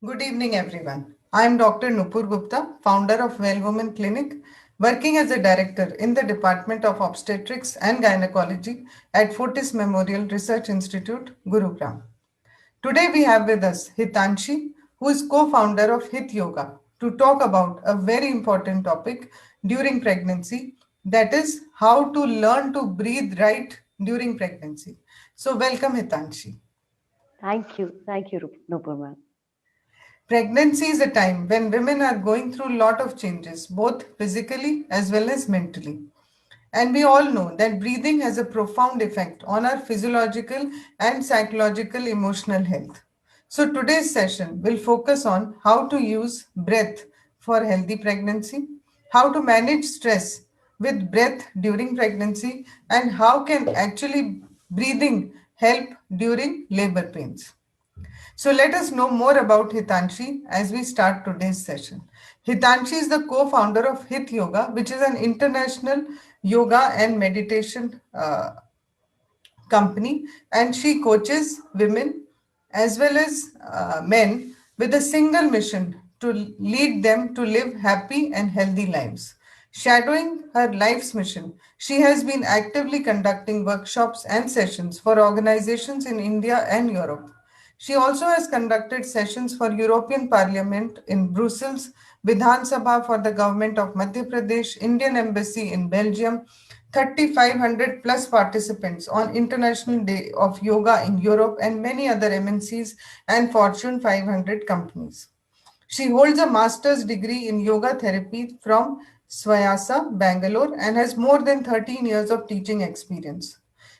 Good evening, everyone. I am Dr. Nupur Gupta, founder of Well Women Clinic, working as a director in the Department of Obstetrics and Gynecology at Fortis Memorial Research Institute, Gurugram. Today we have with us Hitanshi, who is co-founder of Hit Yoga, to talk about a very important topic during pregnancy, that is how to learn to breathe right during pregnancy. So welcome, Hitanshi. Thank you, Nupur ma'am. Pregnancy is a time when women are going through a lot of changes, both physically as well as mentally. And we all know that breathing has a profound effect on our physiological and psychological emotional health. So today's session will focus on how to use breath for healthy pregnancy, how to manage stress with breath during pregnancy, and how can actually breathing help during labor pains. So let us know more about Hitanshi as we start today's session. Hitanshi is the co-founder of Hit Yoga, which is an international yoga and meditation company, and she coaches women as well as men with a single mission to lead them to live happy and healthy lives. Shadowing her life's mission, she has been actively conducting workshops and sessions for organizations in India and Europe. She also has conducted sessions for European Parliament in Brussels, Vidhan Sabha for the government of Madhya Pradesh, Indian Embassy in Belgium, 3,500 plus participants on International Day of Yoga in Europe, and many other MNCs and Fortune 500 companies. She holds a master's degree in yoga therapy from Swayasa, Bangalore, and has more than 13 years of teaching experience.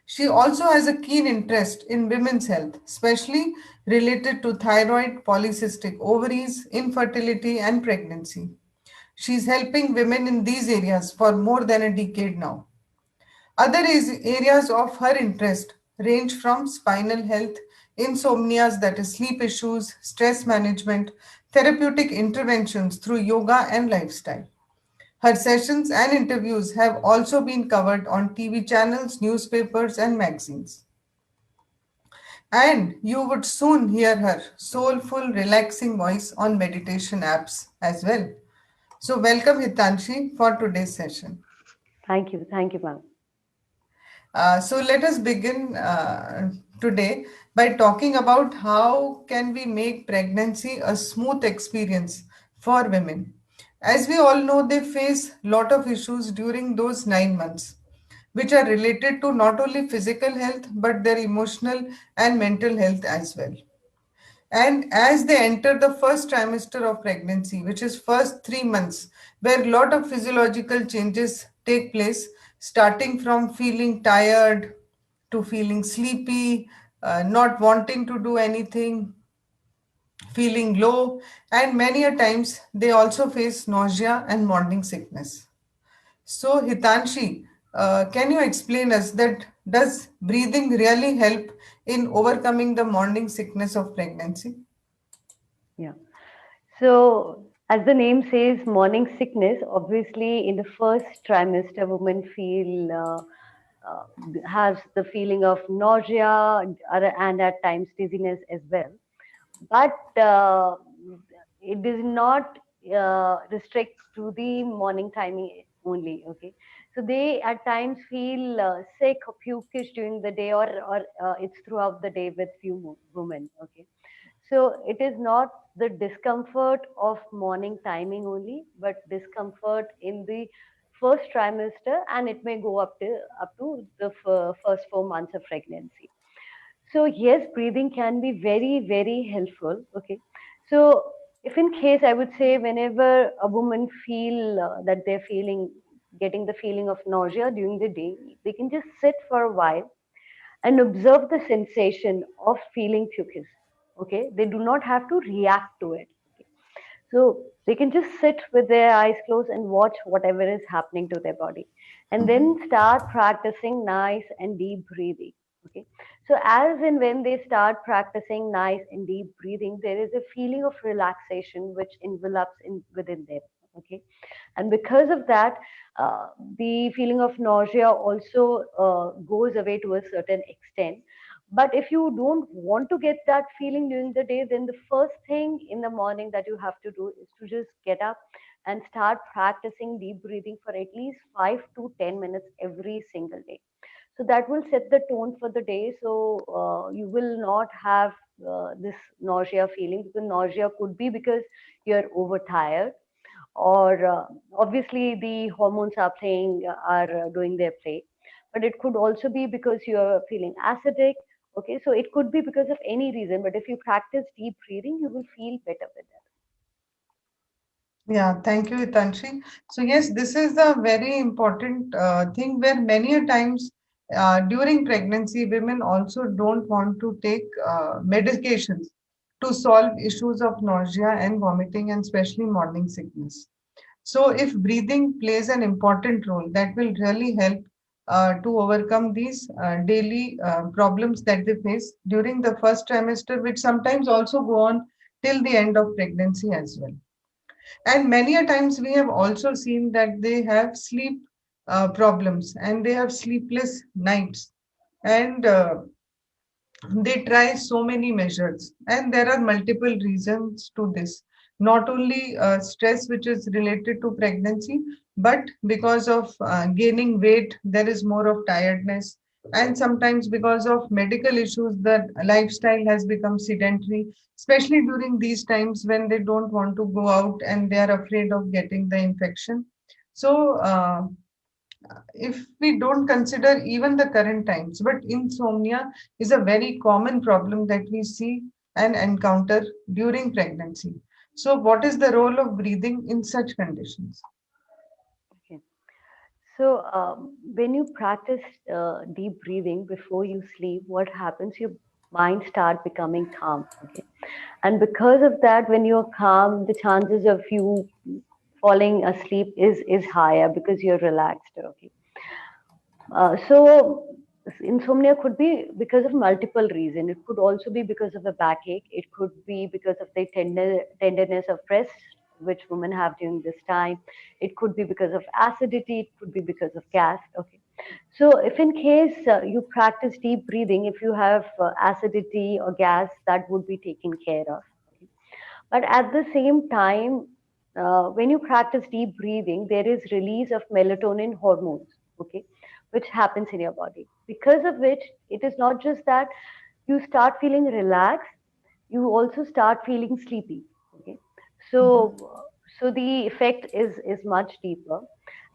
She also has a keen interest in women's health, especially related to thyroid, polycystic ovaries, infertility, and pregnancy. She's helping women in these areas for more than a decade now. Other areas of her interest range from spinal health, insomnias, that is, sleep issues, stress management, therapeutic interventions through yoga and lifestyle. Her sessions and interviews have also been covered on TV channels, newspapers, and magazines. And you would soon hear her soulful, relaxing voice on meditation apps as well. So, welcome Hitanshi for today's session. Thank you, ma'am. So let us begin today by talking about how can we make pregnancy a smooth experience for women. As we all know, they face lot of issues during those 9 months, which are related to not only physical health but their emotional and mental health as well. And as they enter the first trimester of pregnancy, which is first 3 months, where a lot of physiological changes take place, starting from feeling tired to feeling sleepy, not wanting to do anything, feeling low, and many a times they also face nausea and morning sickness. So, Hitanshi, can you explain us that does breathing really help in overcoming the morning sickness of pregnancy? Yeah. So, as the name says, morning sickness, obviously, in the first trimester, women feel uh, has the feeling of nausea and at times dizziness as well. But it does not restrict to the morning timing only. Okay, so they at times feel sick or pukish during the day, or it's throughout the day with few women. Okay, so it is not the discomfort of morning timing only, but discomfort in the first trimester, and it may go up to the first 4 months of pregnancy. So yes, breathing can be very, very helpful. Okay. So if in case I would say whenever a woman feel that they're getting the feeling of nausea during the day, they can just sit for a while and observe the sensation of feeling mucus. Okay. They do not have to react to it. Okay. So they can just sit with their eyes closed and watch whatever is happening to their body. And then start practicing nice and deep breathing. Okay. So as and when they start practicing nice and deep breathing, there is a feeling of relaxation which envelops in within them. Okay. And because of that, the feeling of nausea also goes away to a certain extent. But if you don't want to get that feeling during the day, then the first thing in the morning that you have to do is to just get up and start practicing deep breathing for at least 5 to 10 minutes every single day. So that will set the tone for the day. So you will not have this nausea feeling, because nausea could be because you're overtired, or obviously the hormones are playing are doing their play, but it could also be because you're feeling acidic. Okay, so it could be because of any reason, but if you practice deep breathing, you will feel better with it. Yeah, thank you, Hitanshi. So yes, this is a very important thing where many a times during pregnancy, women also don't want to take medications to solve issues of nausea and vomiting, and especially morning sickness. So if breathing plays an important role, that will really help to overcome these daily problems that they face during the first trimester, which sometimes also go on till the end of pregnancy as well. And many a times we have also seen that they have sleep problems and they have sleepless nights. And they try so many measures, and there are multiple reasons to this. Not only stress, which is related to pregnancy, but because of gaining weight, there is more of tiredness. And sometimes because of medical issues, the lifestyle has become sedentary, especially during these times when they don't want to go out and they are afraid of getting the infection. So, if we don't consider even the current times, but insomnia is a very common problem that we see and encounter during pregnancy. So, what is the role of breathing in such conditions? Okay. So when you practice deep breathing before you sleep, what happens? Your mind start becoming calm. Okay, and because of that, when you're calm, the chances of you falling asleep is higher because you're relaxed. Okay, so insomnia could be because of multiple reasons. It could also be because of a backache. It could be because of the tenderness of breast, which women have during this time. It could be because of acidity. It could be because of gas. Okay. So if in case you practice deep breathing, if you have acidity or gas, that would be taken care of. Okay. But at the same time, when you practice deep breathing, there is release of melatonin hormones, okay, which happens in your body. Because of which, it is not just that you start feeling relaxed, you also start feeling sleepy. Okay, Mhm. so the effect is much deeper.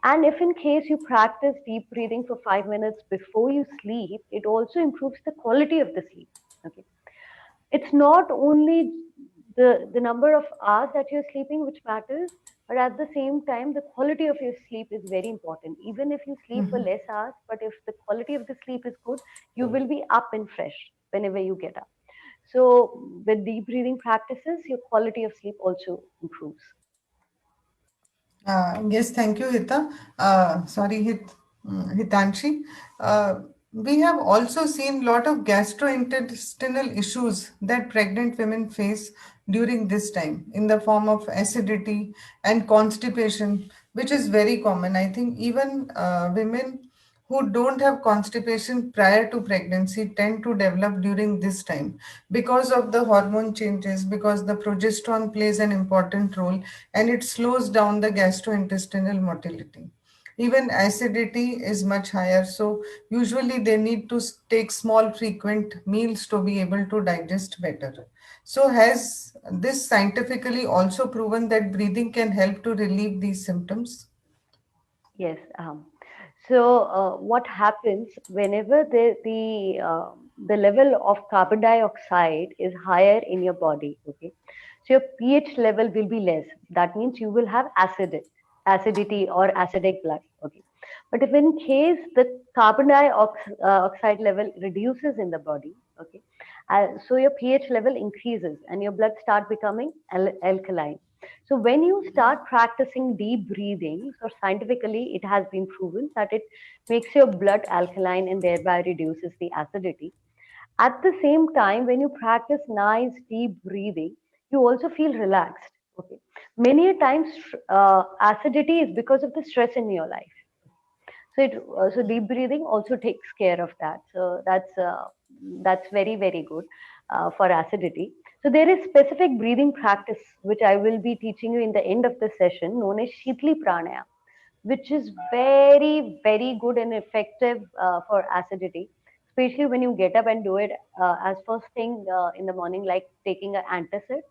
And if in case you practice deep breathing for 5 minutes before you sleep, it also improves the quality of the sleep. Okay, it's not only the number of hours that you're sleeping which matters, but at the same time, the quality of your sleep is very important. Even if you sleep for Mhm. less hours, but if the quality of the sleep is good, you will be up and fresh whenever you get up. So, with deep breathing practices, your quality of sleep also improves. Yes, thank you, Hitanshi. Uh, we have also seen a lot of gastrointestinal issues that pregnant women face during this time in the form of acidity and constipation, which is very common. I think even women who don't have constipation prior to pregnancy tend to develop during this time because of the hormone changes, because the progesterone plays an important role and it slows down the gastrointestinal motility. Even acidity is much higher, so usually they need to take small frequent meals to be able to digest better. So has this scientifically also proven that breathing can help to relieve these symptoms? Yes. So what happens whenever the level of carbon dioxide is higher in your body? Okay, so your pH level will be less. That means you will have acidity or acidic blood. Okay, but if in case the carbon dioxide level reduces in the body, okay, so your pH level increases and your blood start becoming alkaline. So when you start practicing deep breathing, so scientifically it has been proven that it makes your blood alkaline and thereby reduces the acidity. At the same time, when you practice nice deep breathing, you also feel relaxed. Okay. Many a times, acidity is because of the stress in your life. So deep breathing also takes care of that. So that's that's very, very good for acidity. So there is specific breathing practice which I will be teaching you in the end of the session, known as Shitli Pranaya, which is very, very good and effective for acidity, especially when you get up and do it as first thing in the morning, like taking an antacid,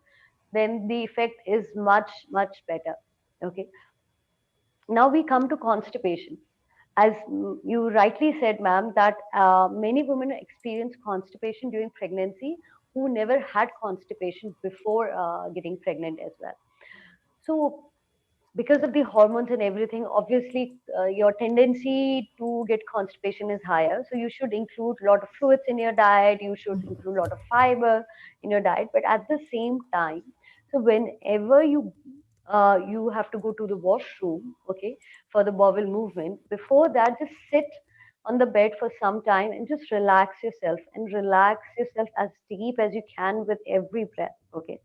then the effect is much, much better. Okay. Now we come to constipation. As you rightly said, ma'am, that many women experience constipation during pregnancy who never had constipation before getting pregnant as well. So because of the hormones and everything, obviously your tendency to get constipation is higher. So you should include a lot of fruits in your diet. You should include a lot of fiber in your diet. But at the same time, so whenever you have to go to the washroom, okay, for the bowel movement, before that, just sit on the bed for some time and just relax yourself as deep as you can with every breath. Okay,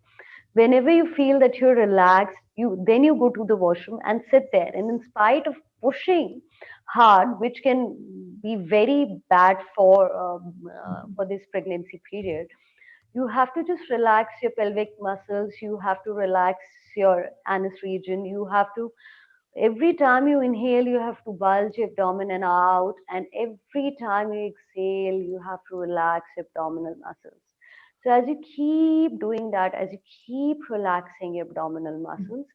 whenever you feel that you're relaxed, you go to the washroom and sit there, and in spite of pushing hard, which can be very bad for this pregnancy period, you have to just relax your pelvic muscles, you have to relax your anus region, you have to, every time you inhale you have to bulge your abdomen and out, and every time you exhale you have to relax your abdominal muscles. So as you keep doing that, as you keep relaxing your abdominal muscles,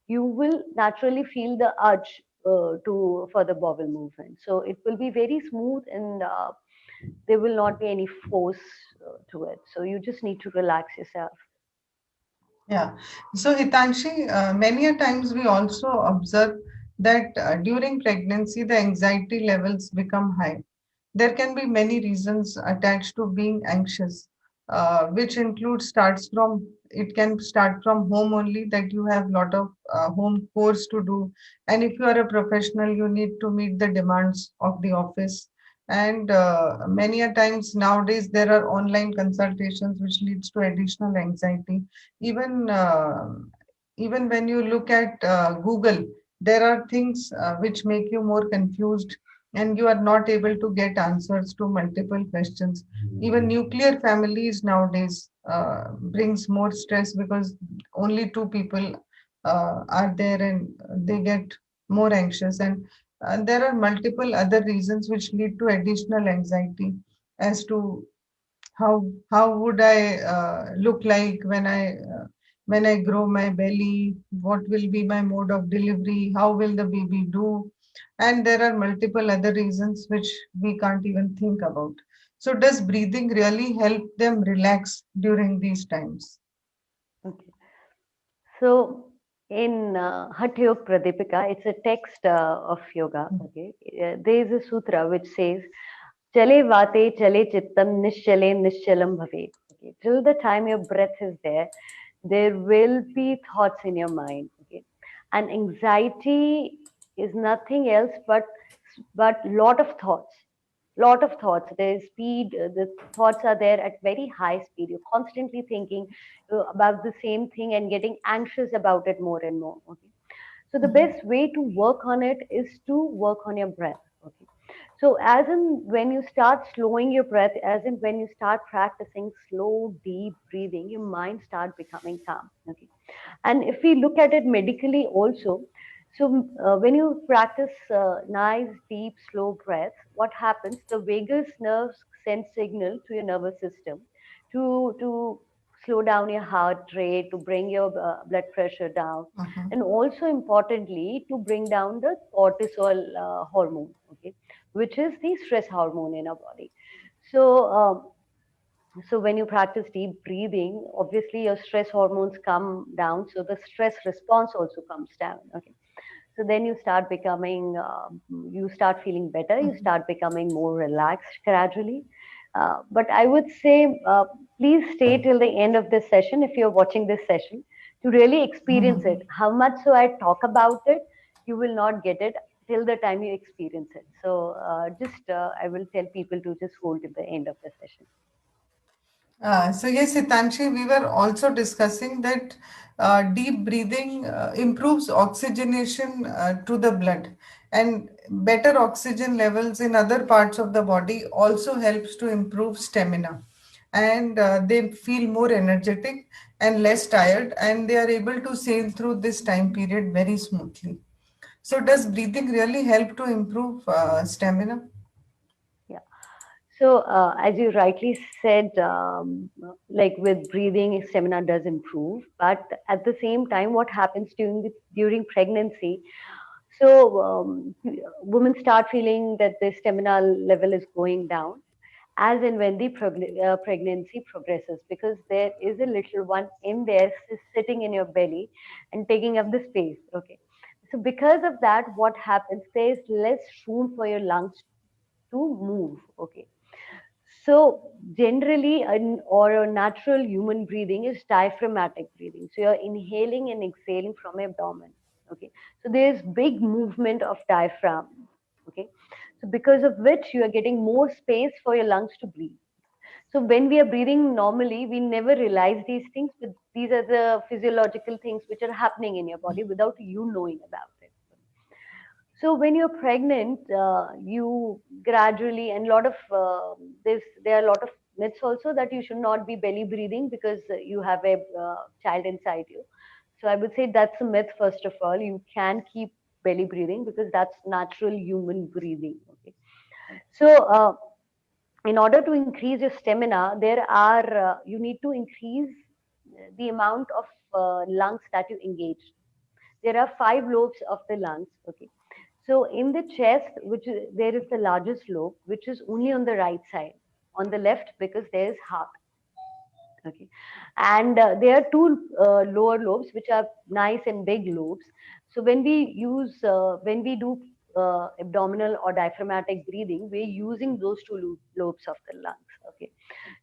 you will naturally feel the urge to for the bowel movement. So it will be very smooth, and there will not be any force to it. So you just need to relax yourself. Yeah. So, Hitanshi, many a times we also observe that during pregnancy, the anxiety levels become high. There can be many reasons attached to being anxious, which includes starts from it can start from home only, that you have lot of home chores to do, and if you are a professional, you need to meet the demands of the office. And many a times nowadays there are online consultations, which leads to additional anxiety. Even even when you look at Google, there are things which make you more confused, and you are not able to get answers to multiple questions. Even nuclear families nowadays brings more stress, because only two people are there, and they get more anxious. And there are multiple other reasons which lead to additional anxiety as to how would I look like when I grow my belly? What will be my mode of delivery? How will the baby do? And there are multiple other reasons which we can't even think about. So, does breathing really help them relax during these times? Okay. So in Hatha Yoga Pradipika, it's a text of yoga. Okay, there is a sutra which says, "Chale vate chale chittam nischale nischalam bhave." Okay, till the time your breath is there will be thoughts in your mind. Okay, and anxiety is nothing else but lot of thoughts. There's speed, the thoughts are there at very high speed. You're constantly thinking about the same thing and getting anxious about it more and more. Okay, so the best way to work on it is to work on your breath. Okay, so as in when you start slowing your breath, as in when you start practicing slow deep breathing, your mind start becoming calm. Okay, and if we look at it medically also, so when you practice nice, deep, slow breaths, what happens? The vagus nerves send signal to your nervous system to slow down your heart rate, to bring your blood pressure down, Mhm. and also importantly to bring down the cortisol hormone, okay, which is the stress hormone in our body. So so when you practice deep breathing, obviously your stress hormones come down, so the stress response also comes down. Okay, so then you start becoming you start feeling better, you Mhm. start becoming more relaxed gradually. But I would say, please stay till the end of this session if you're watching this session, to really experience it. Mhm. How much so I talk about it, you will not get it till the time you experience it. So just I will tell people to just hold till the end of the session. So yes, Hitanshi, we were also discussing that deep breathing improves oxygenation to the blood, and better oxygen levels in other parts of the body also helps to improve stamina, and they feel more energetic and less tired, and they are able to sail through this time period very smoothly. So does breathing really help to improve stamina? Yeah. So, as you rightly said, like with breathing, stamina does improve. But at the same time, what happens during pregnancy? So, women start feeling that the stamina level is going down as and when the pregnancy progresses, because there is a little one in there sitting in your belly and taking up the space. Okay. So, because of that, what happens? There is less room for your lungs to move. Okay. So generally, a natural human breathing is diaphragmatic breathing. So you're inhaling and exhaling from abdomen. Okay. So there's big movement of diaphragm. Okay. So because of which you are getting more space for your lungs to breathe. So when we are breathing normally, we never realize these things, but these are the physiological things which are happening in your body without you knowing about it. So when you're pregnant, you gradually, and lot of there are a lot of myths also that you should not be belly breathing because you have a child inside you. So I would say that's a myth. First of all, you can keep belly breathing because that's natural human breathing. Okay. So in order to increase your stamina, there are you need to increase the amount of lungs that you engage. There are five lobes of the lungs. Okay. So in the chest, there is the largest lobe, which is only on the right side. On the left, because there is heart. Okay. And there are two lower lobes, which are nice and big lobes. So when we do abdominal or diaphragmatic breathing, we're using those two lobes of the lungs. Okay.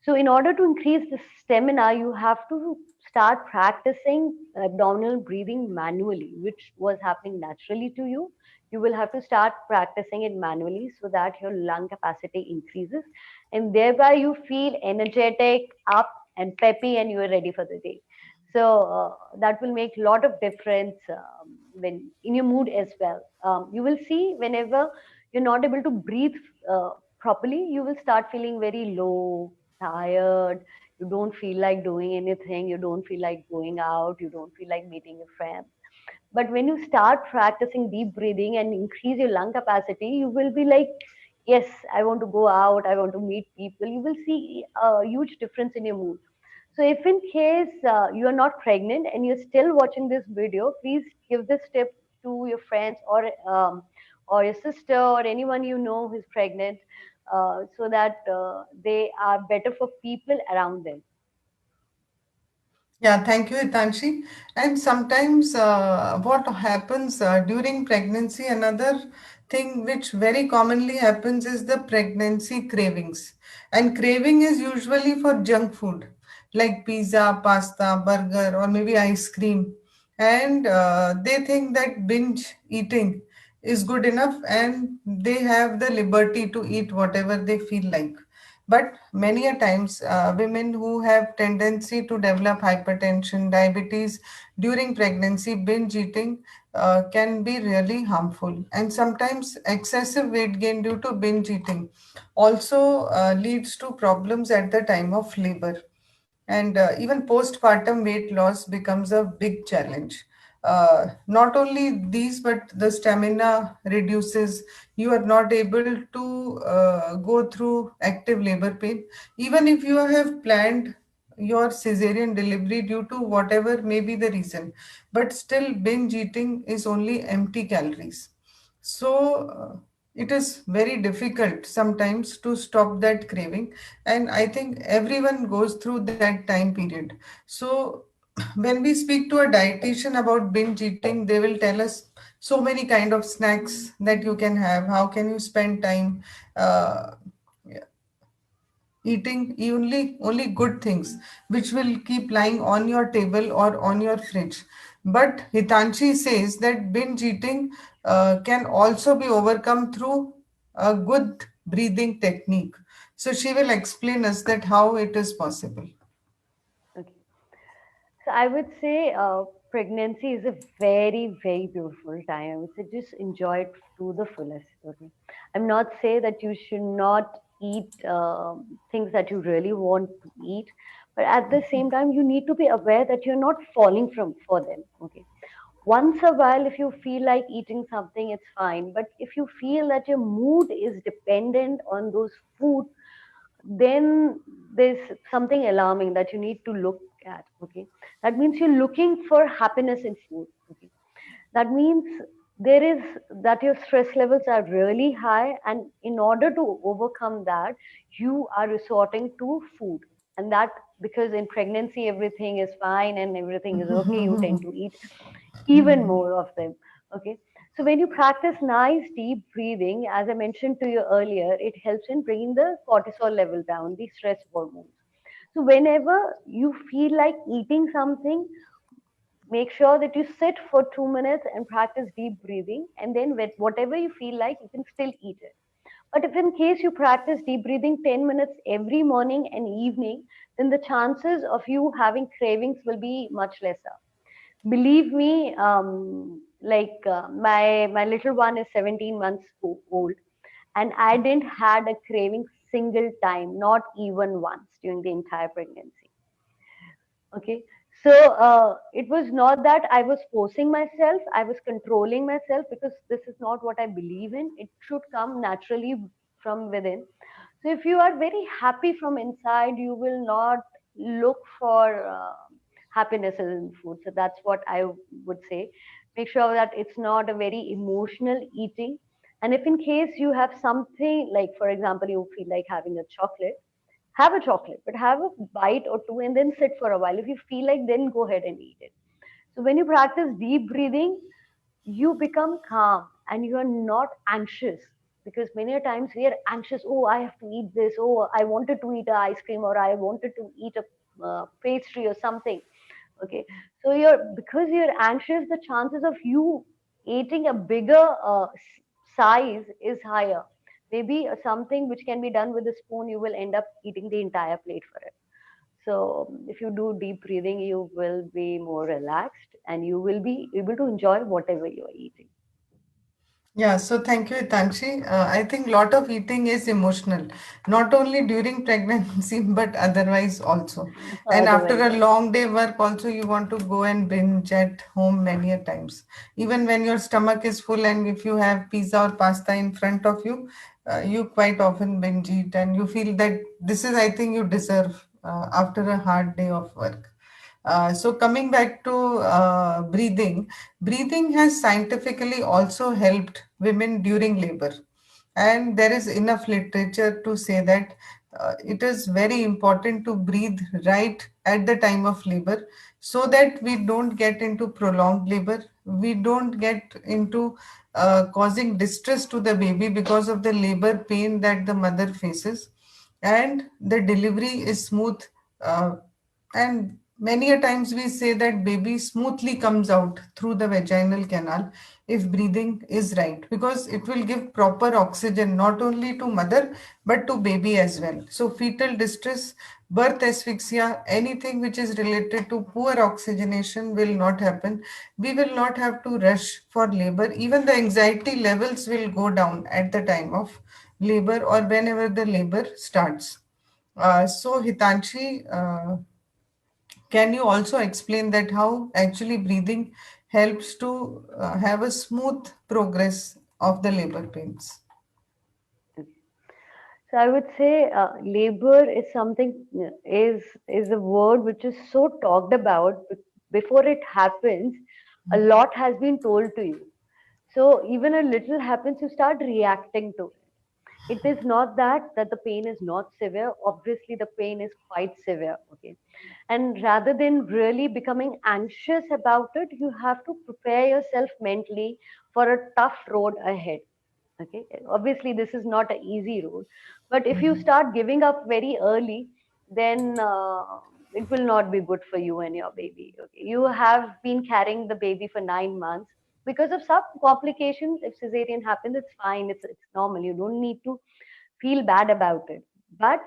So in order to increase the stamina, you have to start practicing abdominal breathing manually, which was happening naturally to you. You will have to start practicing it manually so that your lung capacity increases, and thereby you feel energetic, up and peppy, and you are ready for the day. So that will make a lot of difference when in your mood as well. You will see whenever you're not able to breathe properly, you will start feeling very low, tired. You don't feel like doing anything. You don't feel like going out. You don't feel like meeting your friends. But when you start practicing deep breathing and increase your lung capacity, you will be like, yes, I want to go out. I want to meet people. You will see a huge difference in your mood. So, if in case you are not pregnant and you're still watching this video, please give this tip to your friends or your sister or anyone you know who's pregnant, so that they are better for people around them. Yeah, thank you, Hitanshi. And sometimes what happens during pregnancy, another thing which very commonly happens is the pregnancy cravings. And craving is usually for junk food like pizza, pasta, burger, or maybe ice cream. And they think that binge eating is good enough and they have the liberty to eat whatever they feel like. But many a times, women who have tendency to develop hypertension, diabetes during pregnancy, binge eating can be really harmful. And sometimes excessive weight gain due to binge eating also leads to problems at the time of labor. And even postpartum weight loss becomes a big challenge. Not only these, but the stamina reduces. You are not able to go through active labor pain. Even if you have planned your cesarean delivery due to whatever may be the reason, but still binge eating is only empty calories. So it is very difficult sometimes to stop that craving, and I think everyone goes through that time period. So when we speak to a dietitian about binge eating, they will tell us so many kind of snacks that you can have. How can you spend time? Uh, Eating only good things which will keep lying on your table or on your fridge. But Hitanshi says that binge eating can also be overcome through a good breathing technique. So she will explain us that how it is possible. Okay. So I would say pregnancy is a very, very beautiful time. I would say just enjoy it to the fullest. Okay, I'm not say that you should not eat things that you really want to eat, but at the same time, you need to be aware that you're not falling from for them. Okay, once a while, if you feel like eating something, it's fine. But if you feel that your mood is dependent on those food, then there's something alarming that you need to look at. Okay, that means you're looking for happiness in food. Okay, that means there is that your stress levels are really high, and in order to overcome that, you are resorting to food. And that, because in pregnancy everything is fine and everything is okay, you tend to eat even more of them. Okay, so when you practice nice deep breathing, as I mentioned to you earlier, it helps in bringing the cortisol level down, the stress hormones. So whenever you feel like eating something, make sure that you sit for 2 minutes and practice deep breathing, and then with whatever you feel like, you can still eat it. But if in case you practice deep breathing 10 minutes every morning and evening, then the chances of you having cravings will be much lesser. Believe me, my little one is 17 months old, and I didn't had a craving single time, not even once during the entire pregnancy. Okay, so it was not that I was forcing myself, I was controlling myself, because this is not what I believe in. It should come naturally from within. So if you are very happy from inside, you will not look for happiness in food. So that's what I would say. Make sure that it's not a very emotional eating. And if in case you have something, like for example, you feel like having a chocolate, have a chocolate, but have a bite or two and then sit for a while. If you feel like, then go ahead and eat it. So when you practice deep breathing, you become calm and you are not anxious, because many a times we are anxious. Oh, I have to eat this. Oh, I wanted to eat a ice cream, or I wanted to eat a pastry or something. Okay, so you're, because you're anxious, the chances of you eating a bigger size is higher. Maybe something which can be done with a spoon, you will end up eating the entire plate for it. So if you do deep breathing, you will be more relaxed and you will be able to enjoy whatever you are eating. Yeah, so thank you, Hitanshi. I think lot of eating is emotional, not only during pregnancy but otherwise also. And after Otherwise, a also. long day work, also you want to go and binge at home many a times. Even when your stomach is full and if you have pizza or pasta in front of you, you quite often binge eat and you feel that this is, I think, you deserve after a hard day of work. So coming back to breathing, breathing has scientifically also helped women during labor. And there is enough literature to say that it is very important to breathe right at the time of labor so that we don't get into prolonged labor. We don't get into causing distress to the baby because of the labor pain that the mother faces. And the delivery is smooth. Uh, and many a times we say that baby smoothly comes out through the vaginal canal if breathing is right, because it will give proper oxygen not only to mother but to baby as well. So fetal distress, birth asphyxia, anything which is related to poor oxygenation will not happen. We will not have to rush for labor. Even the anxiety levels will go down at the time of labor or whenever the labor starts. So Hitanshi, can you also explain that how actually breathing helps to have a smooth progress of the labor pains? So I would say labor is something, is a word which is so talked about. Before it happens, a lot has been told to you. So even a little happens, you start reacting to it. It is not that the pain is not severe. Obviously, the pain is quite severe. Okay, and rather than really becoming anxious about it, you have to prepare yourself mentally for a tough road ahead. Okay, obviously this is not an easy road, but if you start giving up very early, then it will not be good for you and your baby. Okay, you have been carrying the baby for 9 months. Because of some complications, if cesarean happens, it's fine, it's normal, you don't need to feel bad about it. But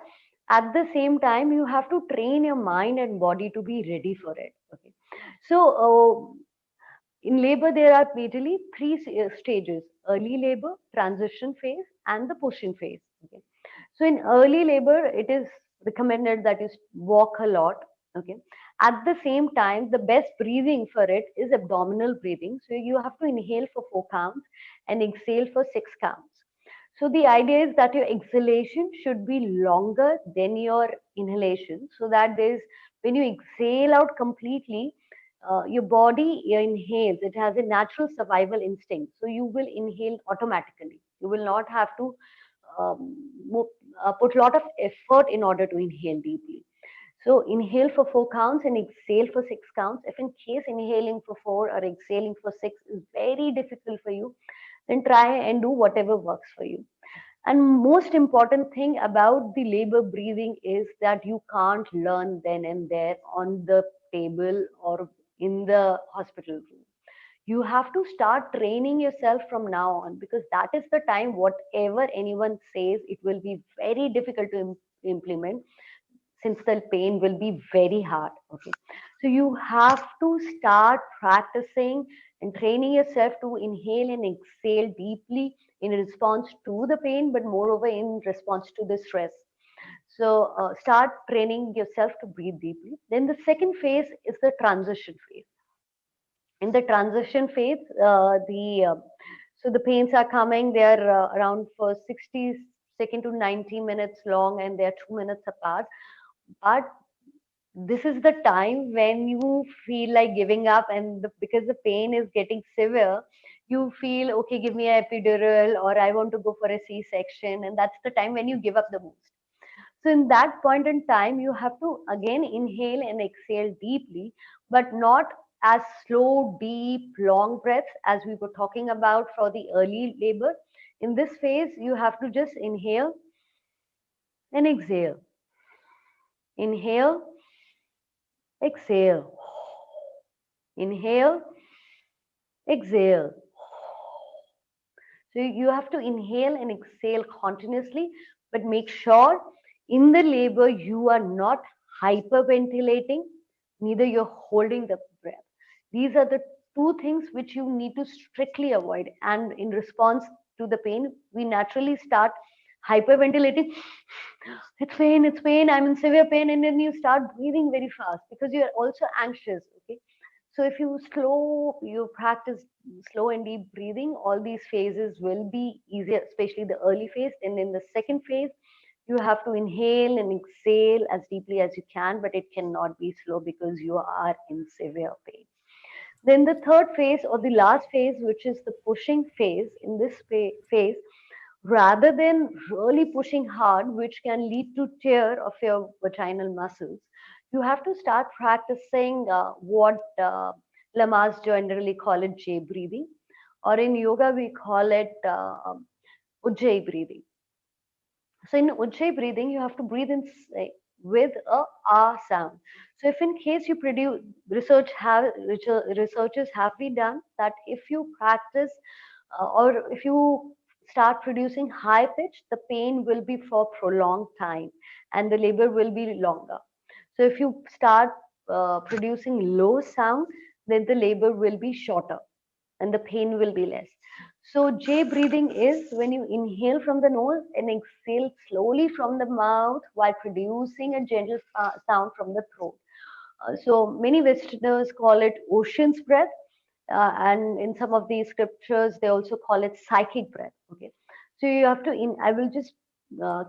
at the same time, you have to train your mind and body to be ready for it. Okay, So in labor, there are majorly three stages: early labor, transition phase, and the pushing phase. Okay. So in early labor, it is recommended that you walk a lot. Okay. At the same time, the best breathing for it is abdominal breathing. So you have to inhale for 4 counts and exhale for 6 counts. So the idea is that your exhalation should be longer than your inhalation, so that there's when you exhale out completely, your body inhales. It has a natural survival instinct, so you will inhale automatically. You will not have to put a lot of effort in order to inhale deeply. So inhale for 4 counts and exhale for 6 counts. If in case inhaling for 4 or exhaling for 6 is very difficult for you, then try and do whatever works for you. And most important thing about the labor breathing is that you can't learn then and there on the table or in the hospital room. You have to start training yourself from now on, because that is the time whatever anyone says, it will be very difficult to implement, since the pain will be very hard. Okay. So you have to start practicing and training yourself to inhale and exhale deeply in response to the pain, but moreover in response to the stress. So start training yourself to breathe deeply. Then the second phase is the transition phase. In the transition phase, the so the pains are coming. They are around for 60 seconds to 90 minutes long, and they are 2 minutes apart. But this is the time when you feel like giving up, and because the pain is getting severe, you feel, okay, give me a epidural, or I want to go for a C-section, and that's the time when you give up the most. So in that point in time, you have to again inhale and exhale deeply, but not as slow, deep, long breaths as we were talking about for the early labor. In this phase, you have to just inhale and exhale. Inhale, exhale. Inhale, exhale. So you have to inhale and exhale continuously, but make sure in the labor you are not hyperventilating, neither you're holding the breath. These are the two things which you need to strictly avoid. And in response to the pain, we naturally start hyperventilating. It's pain, I'm in severe pain, and then you start breathing very fast because you're also anxious. Okay. So if you practice slow and deep breathing, all these phases will be easier, especially the early phase. And in the second phase, you have to inhale and exhale as deeply as you can, but it cannot be slow because you are in severe pain. Then the third phase, or the last phase, which is the pushing phase. In this phase, rather than really pushing hard, which can lead to tear of your vaginal muscles, you have to start practicing what lamas generally call it J breathing, or in yoga we call it Ujjayi breathing. So in Ujjayi breathing, you have to breathe in with a ah sound. So if in case you produce researchers have been done that if you practice or if you start producing high pitch, the pain will be for prolonged time and the labor will be longer. So if you start producing low sound, then the labor will be shorter and the pain will be less. So J breathing is when you inhale from the nose and exhale slowly from the mouth while producing a gentle sound from the throat. So many Westerners call it ocean's breath, and in some of these scriptures they also call it psychic breath. Okay, so you have to. I will just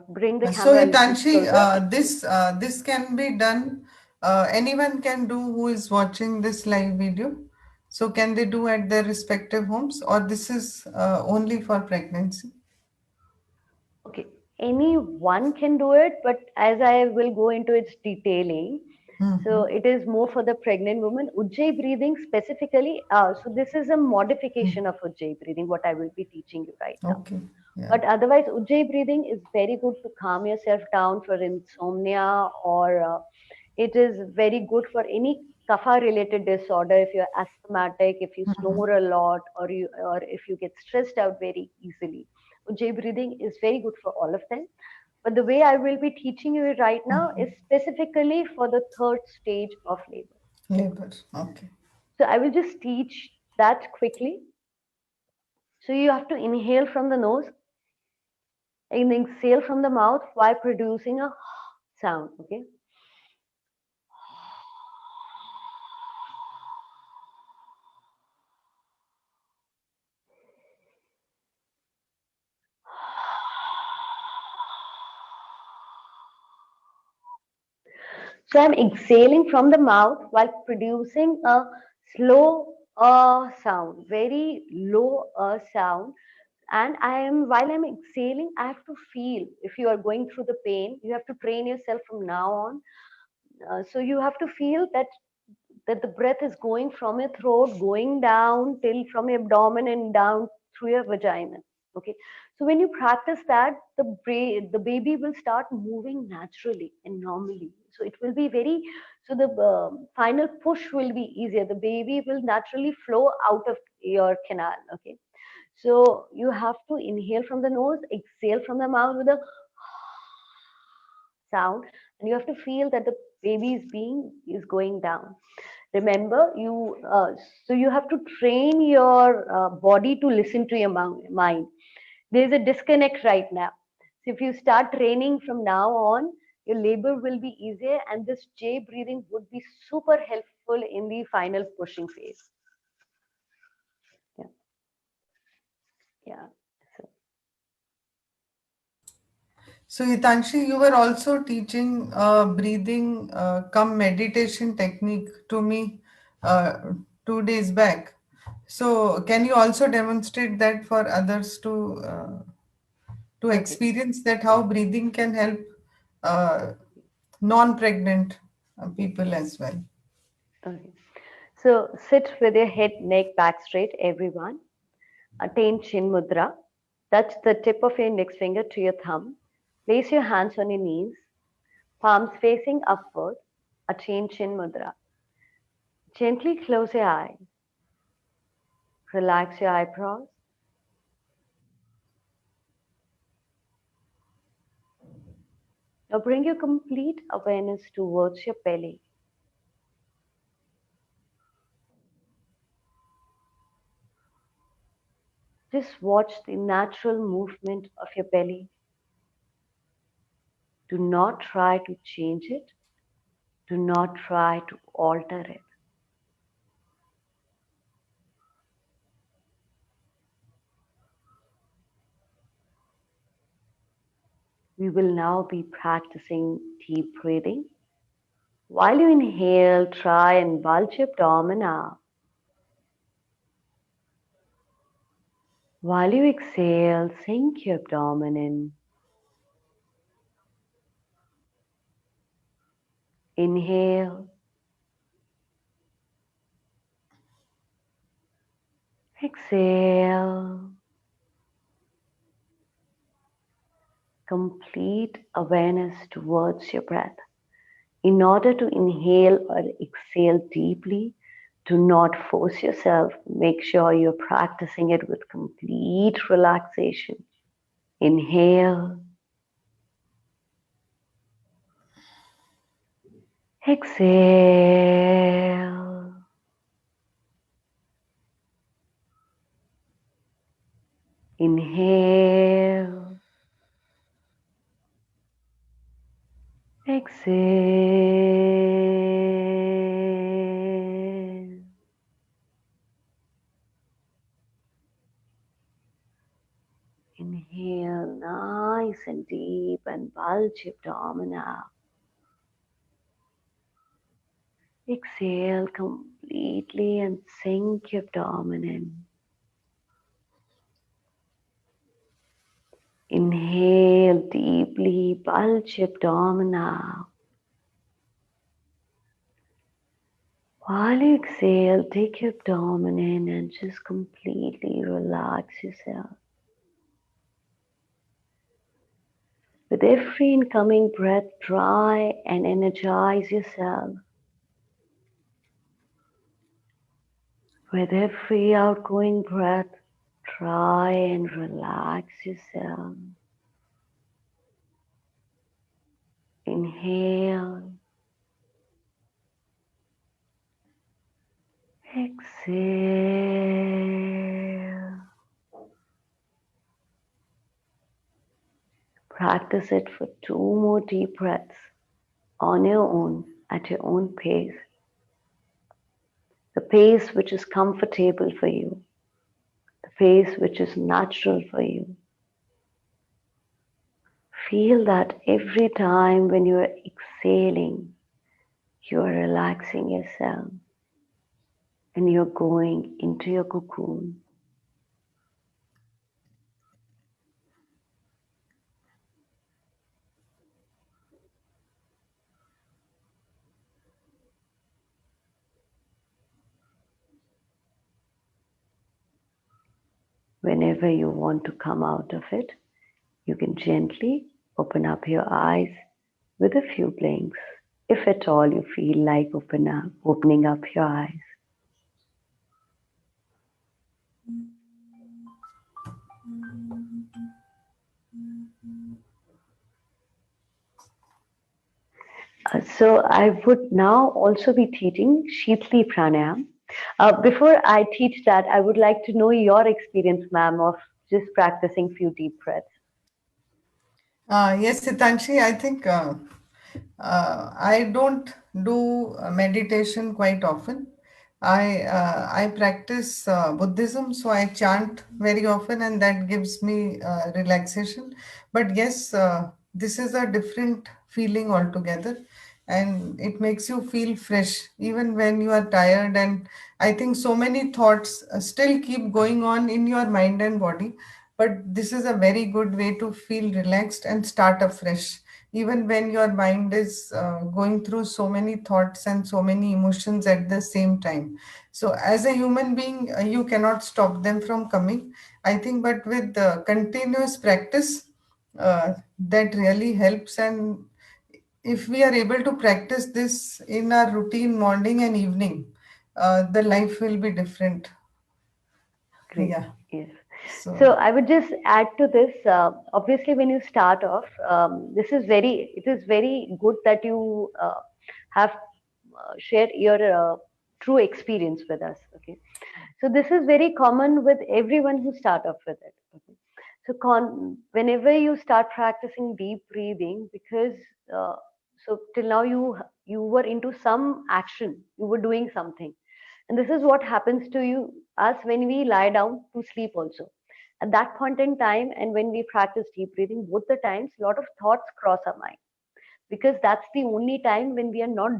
bring the So camera a little Hitanshi, closer. this can be done. Anyone can do who is watching this live video. So can they do at their respective homes, or this is only for pregnancy? Okay, anyone can do it, but as I will go into its detailing, so Mhm. it is more for the pregnant woman. Ujjayi breathing specifically, so this is a modification of Ujjayi breathing, what I will be teaching you right now. Okay. Yeah. But otherwise, Ujjayi breathing is very good to calm yourself down for insomnia, or it is very good for any kapha related disorder. If you're asthmatic, if you snore a lot, or if you get stressed out very easily, Ujjayi breathing is very good for all of them. But the way I will be teaching you right now is specifically for the third stage of labor. Labor. Okay. So I will just teach that quickly. So you have to inhale from the nose and exhale from the mouth while producing a sound. Okay. So I'm exhaling from the mouth while producing a slow sound, very low sound. And I am while I'm exhaling, I have to feel. If you are going through the pain, you have to train yourself from now on. So you have to feel that the breath is going from your throat, going down till from your abdomen and down through your vagina. Okay. So when you practice that, the baby will start moving naturally and normally. So it will be very, so the final push will be easier. The baby will naturally flow out of your canal. Okay. So you have to inhale from the nose, exhale from the mouth with a sound, and you have to feel that the baby's being is going down. Remember, you have to train your body to listen to your mind. There's a disconnect right now. So if you start training from now on, your labor will be easier, and this J breathing would be super helpful in the final pushing phase. Yeah, yeah. So, So, Hitanshi, you were also teaching breathing come meditation technique to me uh, 2 days back. So, can you also demonstrate that for others to okay, experience that how breathing can help uh, non-pregnant people as well? okay. So sit with your head, neck, back straight, everyone. Attain Chin Mudra. Touch the tip of your index finger to your thumb. Place your hands on your knees, palms facing upward. Attain Chin Mudra. Gently close your eyes. Relax your eyebrows. Now bring your complete awareness towards your belly. Just watch the natural movement of your belly. Do not try to change it. Do not try to alter it. We will now be practicing deep breathing. While you inhale, try and bulge your abdomen out. While you exhale, sink your abdomen in. Inhale, exhale. Complete awareness towards your breath. In order to inhale or exhale deeply, do not force yourself. Make sure you're practicing it with complete relaxation. Inhale, exhale. Inhale, exhale. Inhale nice and deep and bulge your abdomen out. Exhale completely and sink your abdomen in. Inhale deeply, bulge your abdomen out. While you exhale, take your abdomen in and just completely relax yourself. With every incoming breath, try and energize yourself. With every outgoing breath, try and relax yourself. Inhale, Exhale. Practice it for 2 more deep breaths on your own, at your own pace. The pace which is comfortable for you, the pace which is natural for you. Feel that every time when you are exhaling, you are relaxing yourself and you're going into your cocoon. Whenever you want to come out of it, you can gently open up your eyes with a few blinks, if at all you feel like opening up your eyes. So I would now also be teaching Shitli Pranayam. Before I teach that, I would like to know your experience, ma'am, of just practicing few deep breaths. Yes, Sitanshi, I think I don't do meditation quite often. I practice Buddhism, so I chant very often, and that gives me relaxation. But yes, this is a different feeling altogether, and it makes you feel fresh even when you are tired. And I think so many thoughts still keep going on in your mind and body, but this is a very good way to feel relaxed and start afresh even when your mind is going through so many thoughts and so many emotions at the same time. So as a human being, you cannot stop them from coming, I think, but with continuous practice, that really helps. And if we are able to practice this in our routine morning and evening, the life will be different. Great. Yeah. Yes. So So I would just add to this. Obviously, when you start off, it is very good that you have shared your true experience with us. Okay. So this is very common with everyone who start off with it. Okay. So whenever you start practicing deep breathing, because uh, so till now you were into some action, you were doing something, and this is what happens to us when we lie down to sleep also. At that point in time, and when we practice deep breathing, both the times, a lot of thoughts cross our mind because that's the only time when we are not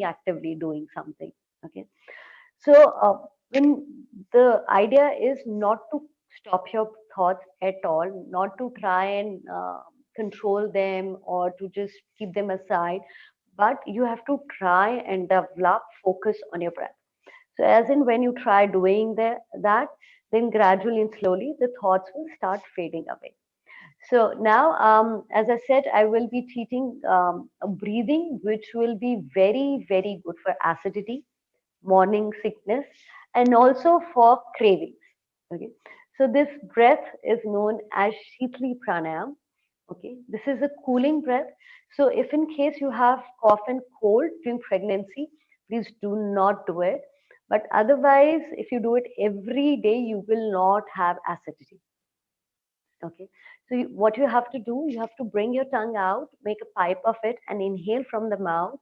actively doing something. Okay. So when the idea is not to stop your thoughts at all, not to try and control them or to just keep them aside, but you have to try and develop focus on your breath. So as in when you try doing that, then gradually and slowly the thoughts will start fading away. So now, as I said, I will be teaching a breathing, which will be very, very good for acidity, morning sickness, and also for cravings. Okay. So this breath is known as Shitli Pranayam. Okay. This is a cooling breath. So if in case you have cough and cold during pregnancy, please do not do it. But otherwise, if you do it every day, you will not have acidity. Okay. So what you have to do, you have to bring your tongue out, make a pipe of it, and inhale from the mouth.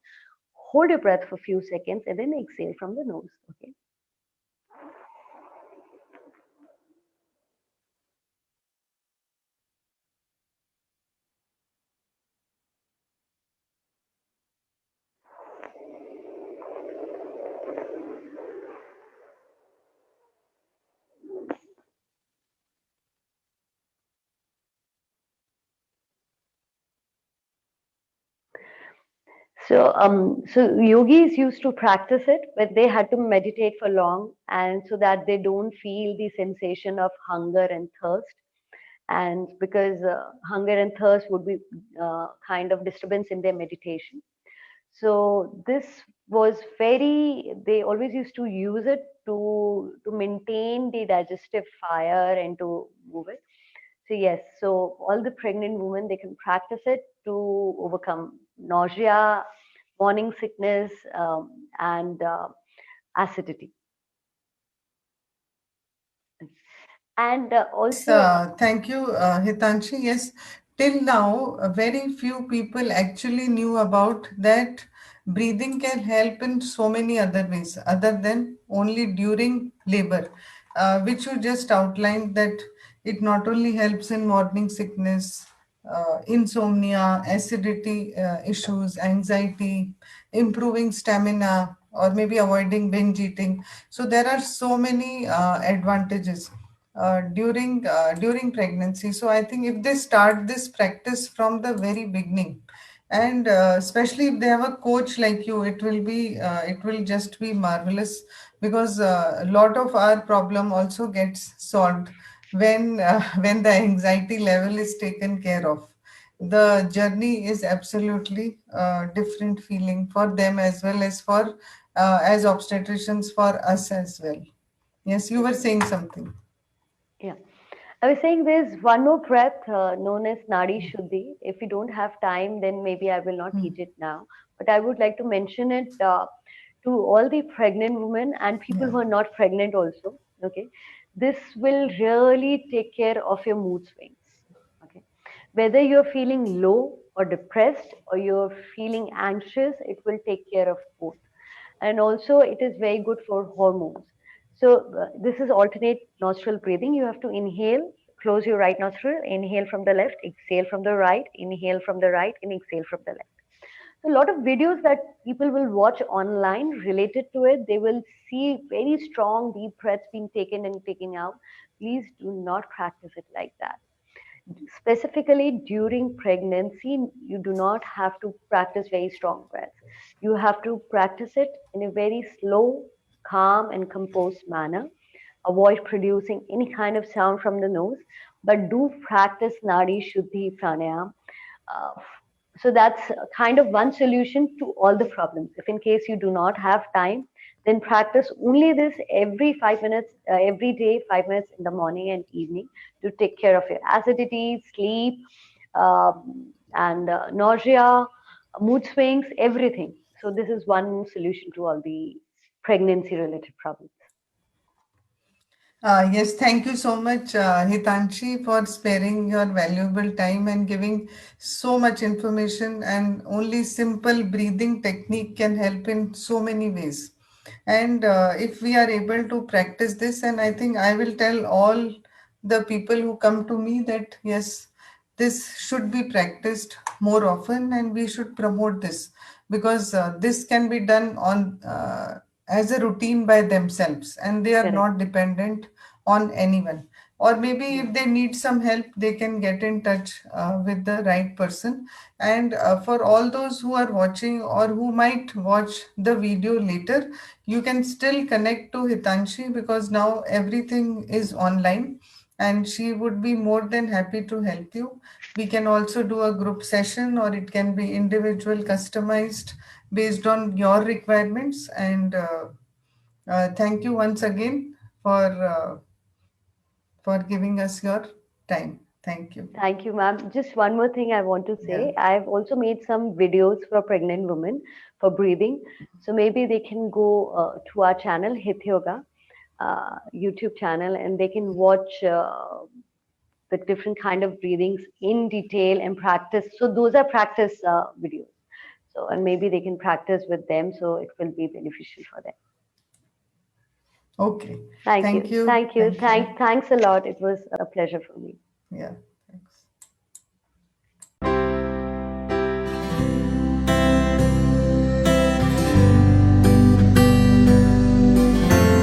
Hold your breath for a few seconds, and then exhale from the nose. Okay. So yogis used to practice it, but they had to meditate for long, and so that they don't feel the sensation of hunger and thirst. And because hunger and thirst would be kind of disturbance in their meditation. So this was very. They always used to use it to maintain the digestive fire and to move it. So yes, so all the pregnant women they can practice it to overcome nausea, morning sickness, and acidity. And Yes, also, thank you, Hitanshi. Yes, till now, very few people actually knew about that breathing can help in so many other ways other than only during labor, which you just outlined that it not only helps in morning sickness, insomnia, acidity issues, anxiety, improving stamina, or maybe avoiding binge eating. So there are so many advantages during pregnancy. So I think if they start this practice from the very beginning, and especially if they have a coach like you, it will just be marvelous, because a lot of our problem also gets solved when when the anxiety level is taken care of. The journey is absolutely different feeling for them as well as for as obstetricians for us as well. Yes, you were saying something. yeah. I was saying there's one more breath known as Nadi Shuddhi. If you don't have time, then maybe I will not teach it now. But I would like to mention it to all the pregnant women and people Yeah. who are not pregnant also. Okay. This will really take care of your mood swings. Okay. Whether you're feeling low or depressed or you're feeling anxious, it will take care of both. And also it is very good for hormones. So this is alternate nostril breathing. You have to inhale, close your right nostril, inhale from the left, exhale from the right, inhale from the right, and exhale from the left. So a lot of videos that people will watch online related to it, they will see very strong deep breaths being taken and taken out. Please do not practice it like that. Specifically during pregnancy, you do not have to practice very strong breaths. You have to practice it in a very slow, calm, and composed manner. Avoid producing any kind of sound from the nose, but do practice Nadi Shuddhi Pranayam. Uh, so that's kind of one solution to all the problems. If in case you do not have time, then practice only this every 5 minutes, every day, 5 minutes in the morning and evening to take care of your acidity, sleep, and nausea, mood swings, everything. So this is one solution to all the pregnancy related problems. Yes, thank you so much, Hitanshi, for sparing your valuable time and giving so much information. And only simple breathing technique can help in so many ways. And if we are able to practice this, and I think I will tell all the people who come to me that yes, this should be practiced more often, and we should promote this, because this can be done on as a routine by themselves, and they are Correct. not dependent on anyone. Or maybe Yeah. if they need some help, they can get in touch with the right person. And for all those who are watching or who might watch the video later, you can still connect to Hitanshi, because now everything is online, and she would be more than happy to help you. We can also do a group session, or it can be individual, customized based on your requirements. And thank you once again for giving us your time. Thank you. Thank you, ma'am. Just one more thing I want to Yeah. say. I've also made some videos for pregnant women for breathing. So maybe they can go to our channel, Hit Yoga, YouTube channel, and they can watch the different kind of breathings in detail and practice. So those are practice videos. So, and maybe they can practice with them. So it will be beneficial for them. Okay. Thank Thank you. you. Thank you. Thank you. Thanks a lot. It was a pleasure for me. Yeah.